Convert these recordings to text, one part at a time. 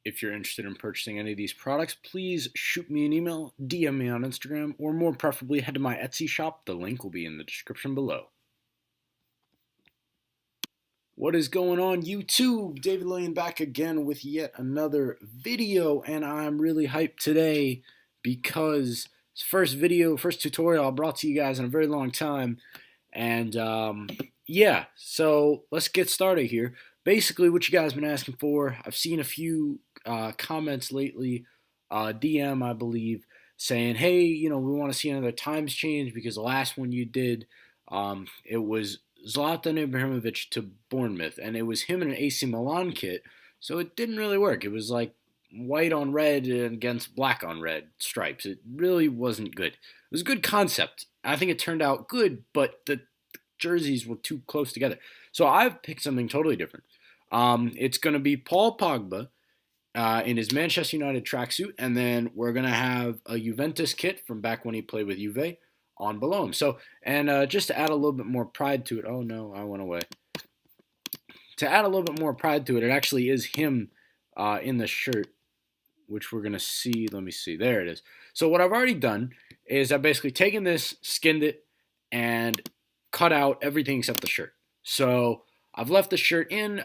if you're interested in purchasing any of these products, please shoot me an email, DM me on Instagram, or more preferably head to my Etsy shop. The link will be in the description below. What is going on, YouTube? David Lillian back again with yet another video, and I'm really hyped today because it's the first tutorial I brought to you guys in a very long time. And yeah, so let's get started here. Basically, what you guys have been asking for, I've seen a few comments lately, DM, I believe, saying, hey, we want to see another times change because the last one you did, it was Zlatan Ibrahimovic to Bournemouth, and it was him in an AC Milan kit, so it didn't really work. It was like white on red against black on red stripes. It really wasn't good. It was a good concept. I think it turned out good, but the jerseys were too close together. So I've picked something totally different. It's going to be Paul Pogba in his Manchester United tracksuit, and then we're going to have a Juventus kit from back when he played with Juve on below him. So, and just to add a little bit more pride to it, oh no, I went away. To add a little bit more pride to it, it actually is him in the shirt, which we're going to see. Let me see. There it is. So what I've already done is I've basically taken this, skinned it, and cut out everything except the shirt. So I've left the shirt in,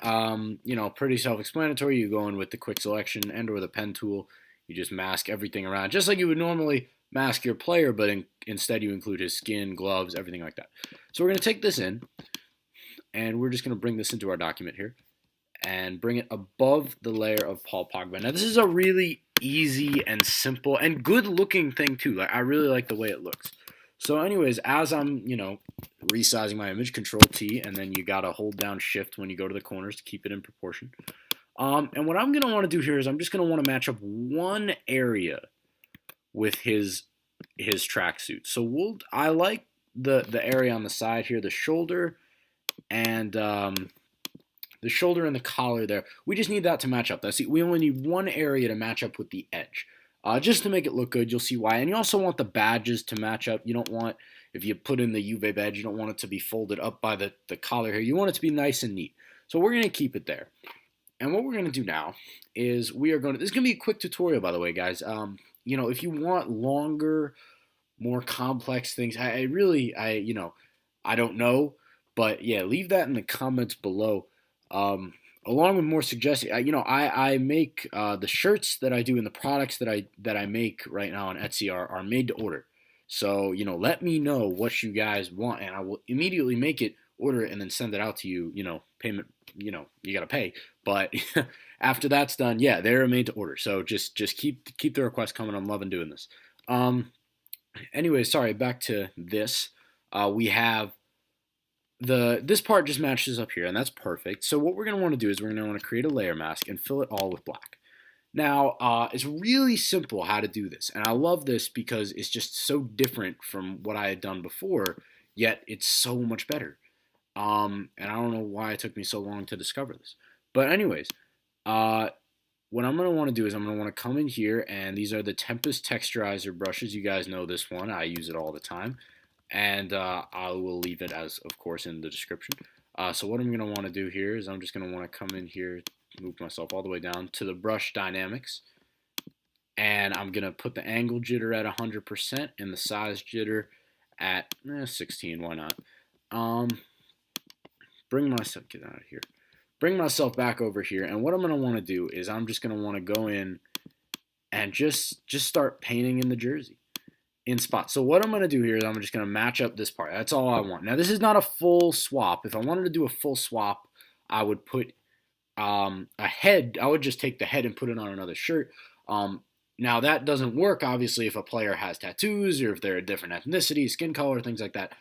pretty self-explanatory. You go in with the quick selection and or the pen tool. You just mask everything around, just like you would normally mask your player, but instead you include his skin, gloves, everything like that. So we're going to take this in, and we're just going to bring this into our document here and bring it above the layer of Paul Pogba. Now, this is a really easy and simple and good-looking thing, too. Like, I really like the way it looks. So anyways, as I'm, resizing my image, Control-T, and then you got to hold down Shift when you go to the corners to keep it in proportion. And what I'm going to want to do here is I'm just going to want to match up one area with his tracksuit. So I like the area on the side here, the shoulder and the collar there. We just need that to match up. We only need one area to match up with the edge. Just to make it look good, you'll see why. And you also want the badges to match up. You don't want, if you put in the Juve badge, you don't want it to be folded up by the collar here. You want it to be nice and neat. So we're going to keep it there. And what we're going to do now is this is going to be a quick tutorial, by the way, guys. If you want longer, more complex things, I don't know. But yeah, leave that in the comments below. Along with more suggestions, I make the shirts that I do and the products that I make right now on Etsy are made to order. So let me know what you guys want, and I will immediately make it, order it, and then send it out to you. Payment. You gotta pay. But after that's done, yeah, they're made to order. So just keep the requests coming. I'm loving doing this. Anyway, sorry. Back to this. We have this part just matches up here, and that's perfect. So what we're going to want to do is we're going to want to create a layer mask and fill it all with black. Now, it's really simple how to do this, and I love this because it's just so different from what I had done before, yet it's so much better. And I don't know why it took me so long to discover this. But anyways, what I'm going to want to do is I'm going to want to come in here, and these are the Tempest Texturizer brushes. You guys know this one. I use it all the time. And I will leave it as, of course, in the description. So what I'm going to want to do here is I'm just going to want to come in here, move myself all the way down to the brush dynamics. And I'm going to put the angle jitter at 100% and the size jitter at 16. Why not? Get out of here. Bring myself back over here. And what I'm going to want to do is I'm just going to want to go in and just start painting in the jersey in spots. So what I'm going to do here is I'm just going to match up this part. That's all I want. Now, this is not a full swap. If I wanted to do a full swap, I would put a head. I would just take the head and put it on another shirt. Now, that doesn't work, obviously, if a player has tattoos or if they're a different ethnicity, skin color, things like that.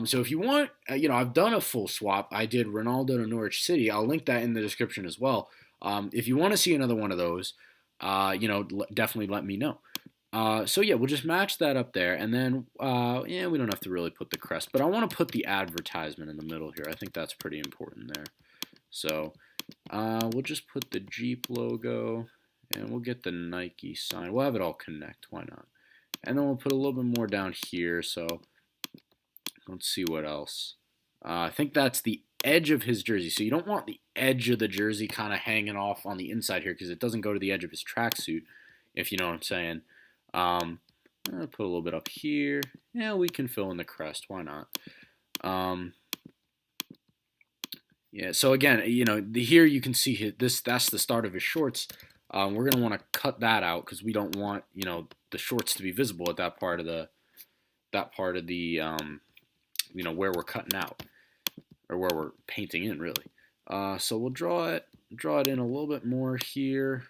So if you want, I've done a full swap. I did Ronaldo to Norwich City. I'll link that in the description as well. If you want to see another one of those, definitely let me know. So yeah, we'll just match that up there, and then, we don't have to really put the crest, but I want to put the advertisement in the middle here. I think that's pretty important there. So, we'll just put the Jeep logo, and we'll get the Nike sign. We'll have it all connect, why not? And then we'll put a little bit more down here, so let's see what else. I think that's the edge of his jersey. So you don't want the edge of the jersey kind of hanging off on the inside here because it doesn't go to the edge of his tracksuit, if you know what I'm saying. I'll put a little bit up here. Yeah, we can fill in the crest. Why not? Yeah, so again, here you can see this. That's the start of his shorts. We're going to want to cut that out because we don't want, the shorts to be visible at that part of the, where we're cutting out or where we're painting in, really. So we'll draw it in a little bit more here.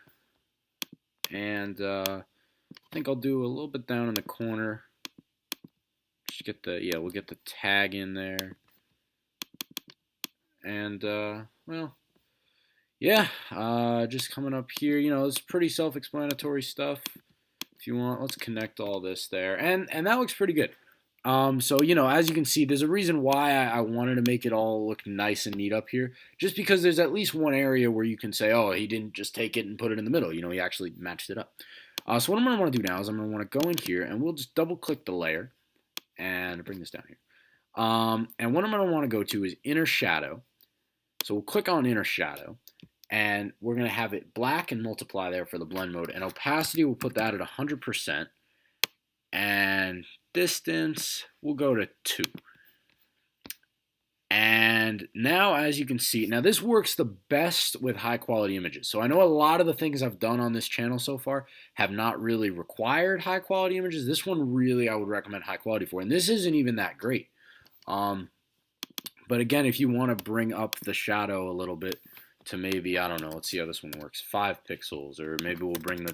And I think I'll do a little bit down in the corner. Just get we'll get the tag in there. And, just coming up here, it's pretty self-explanatory stuff. If you want, let's connect all this there. And that looks pretty good. So, as you can see, there's a reason why I wanted to make it all look nice and neat up here. Just because there's at least one area where you can say, oh, he didn't just take it and put it in the middle. He actually matched it up. So what I'm going to want to do now is I'm going to want to go in here, and we'll just double-click the layer and bring this down here. And what I'm going to want to go to is Inner Shadow. So we'll click on Inner Shadow, and we're going to have it black and multiply there for the blend mode. And opacity, we'll put that at 100%. And distance, we'll go to 2. And now, as you can see, now this works the best with high-quality images. So I know a lot of the things I've done on this channel so far have not really required high-quality images. This one really I would recommend high quality for, and this isn't even that great. But again, if you want to bring up the shadow a little bit to maybe, I don't know, let's see how this one works, 5 pixels, or maybe we'll bring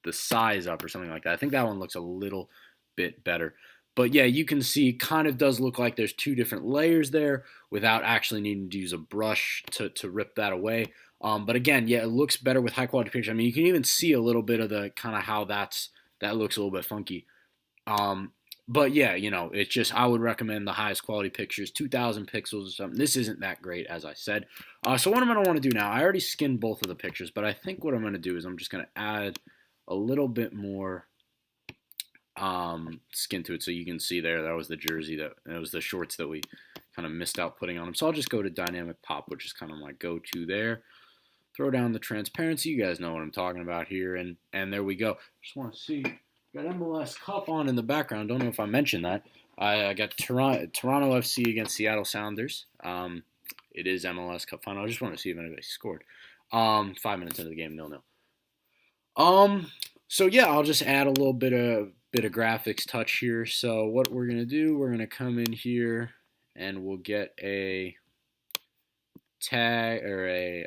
the size up or something like that. I think that one looks a little bit better. But yeah, you can see kind of does look like there's 2 different layers there without actually needing to use a brush to rip that away. But again, yeah, it looks better with high quality picture. I mean, you can even see a little bit of the kind of how that looks a little bit funky. But yeah, it's just, I would recommend the highest quality pictures, 2,000 pixels or something. This isn't that great, as I said. So what I'm going to want to do now, I already skinned both of the pictures, but I think what I'm going to do is I'm just going to add a little bit more skin to it. So you can see there, that was the jersey, that was the shorts that we kind of missed out putting on them. So I'll just go to Dynamic Pop, which is kind of my go-to there. Throw down the transparency. You guys know what I'm talking about here. And there we go. Just want to see. Got MLS Cup on in the background. Don't know if I mentioned that. I got Toronto FC against Seattle Sounders. It is MLS Cup final. I just want to see if anybody scored. 5 minutes into the game, 0-0. So yeah, I'll just add a little bit of graphics touch here. So what we're gonna do, we're gonna come in here and we'll get a tag or a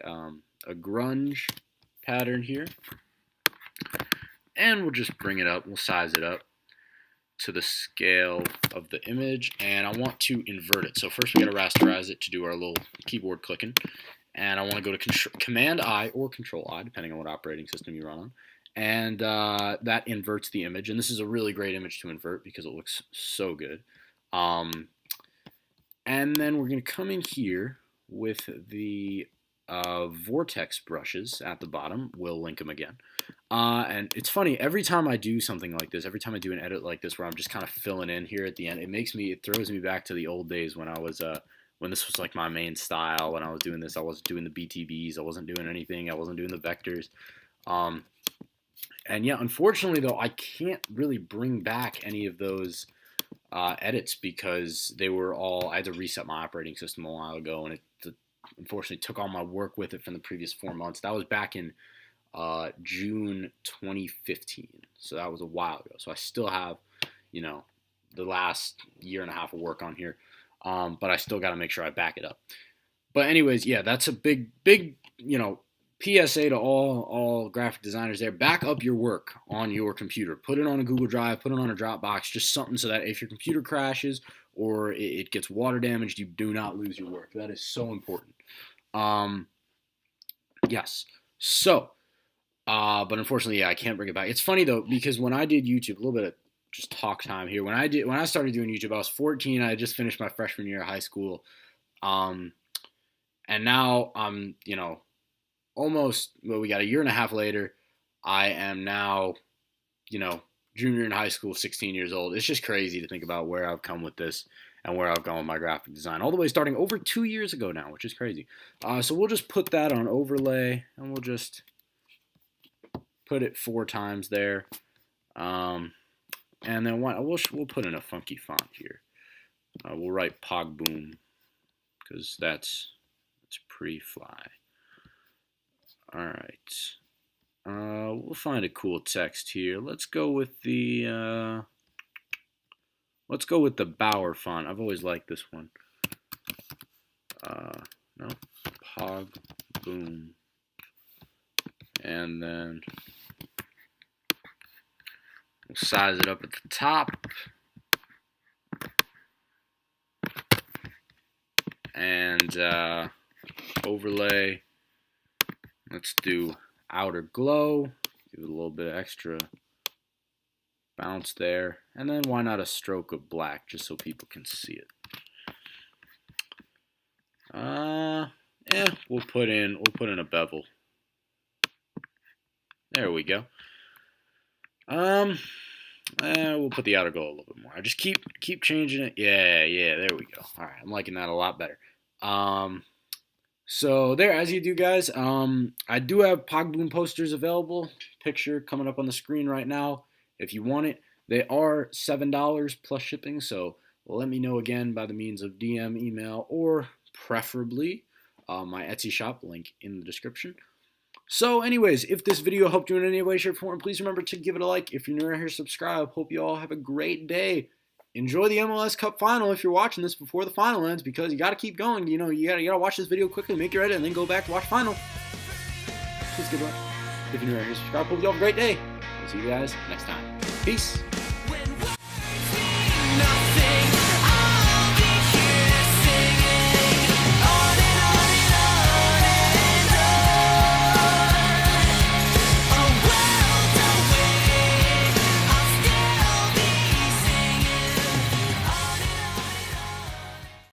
grunge pattern here. And we'll just bring it up, we'll size it up to the scale of the image, and I want to invert it. So first we gotta rasterize it to do our little keyboard clicking, and I want to go to Command-I or Control-I, depending on what operating system you run on, and that inverts the image, and this is a really great image to invert because it looks so good. And then we're gonna come in here with the vortex brushes at the bottom. We'll link them again. And it's funny, every time I do something like this, every time I do an edit like this where I'm just kind of filling in here at the end, it throws me back to the old days when I was when this was like my main style. When I was doing this, I wasn't doing the BTBs, I wasn't doing anything, I wasn't doing the vectors. And yeah, unfortunately though, I can't really bring back any of those edits because they were all, I had to reset my operating system a while ago, and it unfortunately took all my work with it from the previous 4 months. That was back in June 2015, so that was a while ago. So I still have, the last year and a half of work on here, but I still got to make sure I back it up. But anyways, yeah, that's a big, PSA to all graphic designers there. Back up your work on your computer. Put it on a Google Drive, put it on a Dropbox, just something so that if your computer crashes or it gets water damaged, you do not lose your work. That is so important. Yes. So, but unfortunately, yeah, I can't bring it back. It's funny though, because when I did YouTube, a little bit of just talk time here. When I started doing YouTube, I was 14. I had just finished my freshman year of high school. And now I'm, almost, we got a year and a half later. I am now, junior in high school, 16 years old. It's just crazy to think about where I've come with this. and where I've gone with my graphic design, all the way starting over 2 years ago now, which is crazy. So we'll just put that on overlay, and we'll just put it 4 times there. And then we'll put in a funky font here. We'll write Pogboom, because that's pretty fly. All right. We'll find a cool text here. Let's go with the Bauer font. I've always liked this one. No, Pogboom, and then we'll size it up at the top, and overlay. Let's do outer glow. Give it a little bit of extra bounce there, and then why not a stroke of black, just so people can see it. Yeah, we'll put in a bevel. There we go. We'll put the outer glow a little bit more. I just keep changing it. Yeah, there we go. All right, I'm liking that a lot better. So there, as you do, guys, I do have Pogboom posters available. Picture coming up on the screen right now. If you want it, they are $7 plus shipping. So let me know again by the means of DM, email, or preferably my Etsy shop, link in the description. So anyways, if this video helped you in any way, shape, or form, please remember to give it a like. If you're new here, subscribe. Hope you all have a great day. Enjoy the MLS Cup final if you're watching this before the final ends, because you got to keep going. You know, you gotta watch this video quickly, make your edit, and then go back to watch final. Please give it a like. If you're new here, subscribe. Hope you all have a great day. I'll see you guys next time. Peace.